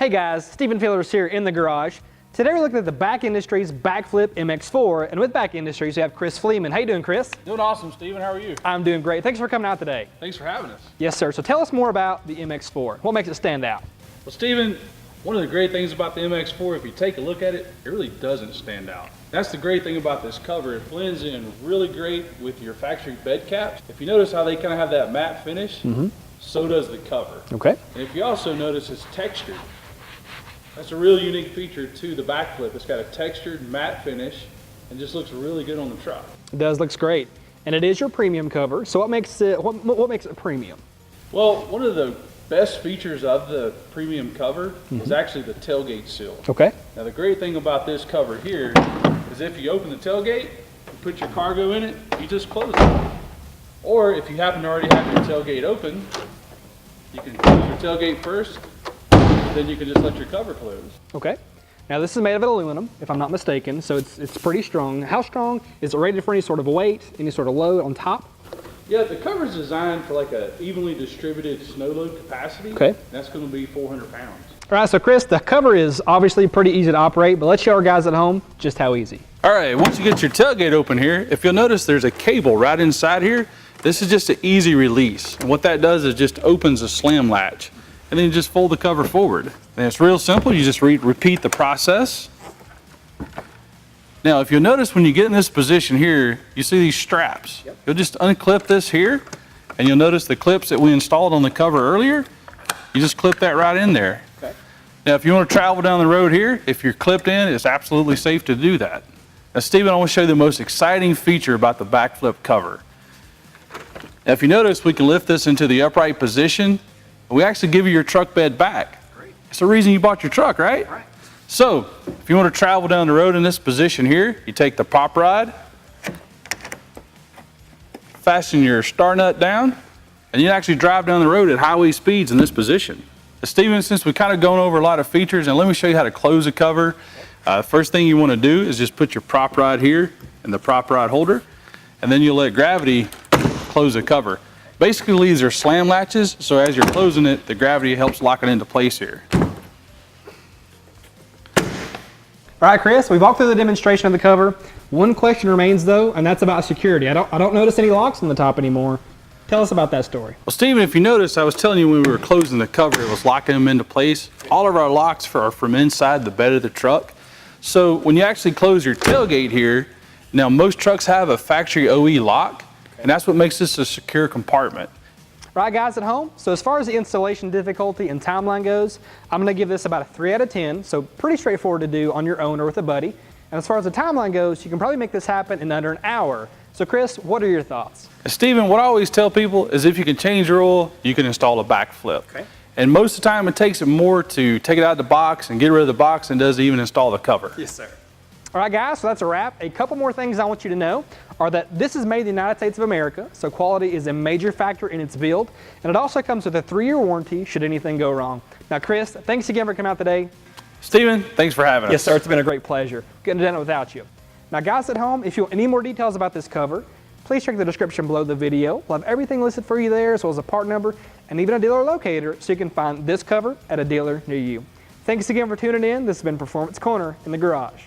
Hey guys, Stephen Fillers here in the garage. Today we're looking at the BAK Industries BAKFlip MX4, and with BAK Industries we have Chris Fleeman. How you doing, Chris? Doing awesome, Stephen. How are you? I'm doing great. Thanks for coming out today. Thanks for having us. Yes, sir. So tell us more about the MX4. What makes it stand out? Well, Stephen, one of the great things about the MX4, if you take a look at it, it really doesn't stand out. That's the great thing about this cover. It blends in really great with your factory bed caps. If you notice how they kind of have that matte finish, so does the cover. Okay. And if you also notice it's textured. That's a really unique feature to the BAKFlip. It's got a textured matte finish and just looks really good on the truck. It does, looks great. And it is your premium cover, so what makes it premium? Well, one of the best features of the premium cover is actually the tailgate seal. Okay. Now the great thing about this cover here is if you open the tailgate, you put your cargo in it, you just close it. Or if you happen to already have your tailgate open, you can close your tailgate first, then you can just let your cover close. Okay. Now this is made of aluminum, if I'm not mistaken, so it's pretty strong. How strong? Is it rated for any sort of weight, any sort of load on top? Yeah, the cover is designed for like a evenly distributed snow load capacity. Okay. That's going to be 400 pounds. All right, so Chris, the cover is obviously pretty easy to operate, but let's show our guys at home just how easy. All right, once you get your tailgate open here, if you'll notice there's a cable right inside here. This is just an easy release. And what that does is just opens a slam latch. And then you just fold the cover forward. And it's real simple. You just repeat the process. Now, if you'll notice when you get in this position here, you see these straps. Yep. You'll just unclip this here, and you'll notice the clips that we installed on the cover earlier. You just clip that right in there. Okay. Now, if you want to travel down the road here, if you're clipped in, it's absolutely safe to do that. Now, Stephen, I want to show you the most exciting feature about the BAKFlip cover. Now, if you notice, we can lift this into the upright position. We actually give you your truck bed back. Great. It's the reason you bought your truck, right? Right. So, if you want to travel down the road in this position here, you take the pop rod, fasten your star nut down, and you actually drive down the road at highway speeds in this position. Stephen, since we've kind of gone over a lot of features, and let me show you how to close the cover. First thing you want to do is just put your prop rod here in the prop rod holder, and then you'll let gravity close the cover. Basically, these are slam latches, so as you're closing it, the gravity helps lock it into place here. All right, Chris, we've walked through the demonstration of the cover. One question remains though, and that's about security. I don't notice any locks on the top anymore. Tell us about that story. Well, Stephen, if you notice, I was telling you when we were closing the cover, it was locking them into place. All of our locks are from inside the bed of the truck. So when you actually close your tailgate here, now most trucks have a factory OE lock. And that's what makes this a secure compartment. Right, guys at home, so as far as the installation difficulty and timeline goes, I'm going to give this about a 3 out of 10, so pretty straightforward to do on your own or with a buddy. And as far as the timeline goes, you can probably make this happen in under an hour. So Chris, what are your thoughts? Stephen, what I always tell people is if you can change your oil, you can install a BAKFlip. Okay. And most of the time it takes it more to take it out of the box and get rid of the box than does even install the cover. Yes, sir. All right, guys, so that's a wrap. A couple more things I want you to know are that this is made in the United States of America, so quality is a major factor in its build, and it also comes with a 3-year warranty should anything go wrong. Now, Chris, thanks again for coming out today. Stephen, thanks for having us. Yes, sir, it's been a great pleasure. Couldn't have done it without you. Now, guys at home, if you want any more details about this cover, please check the description below the video. We'll have everything listed for you there, as well as a part number and even a dealer locator, so you can find this cover at a dealer near you. Thanks again for tuning in. This has been Performance Corner in the Garage.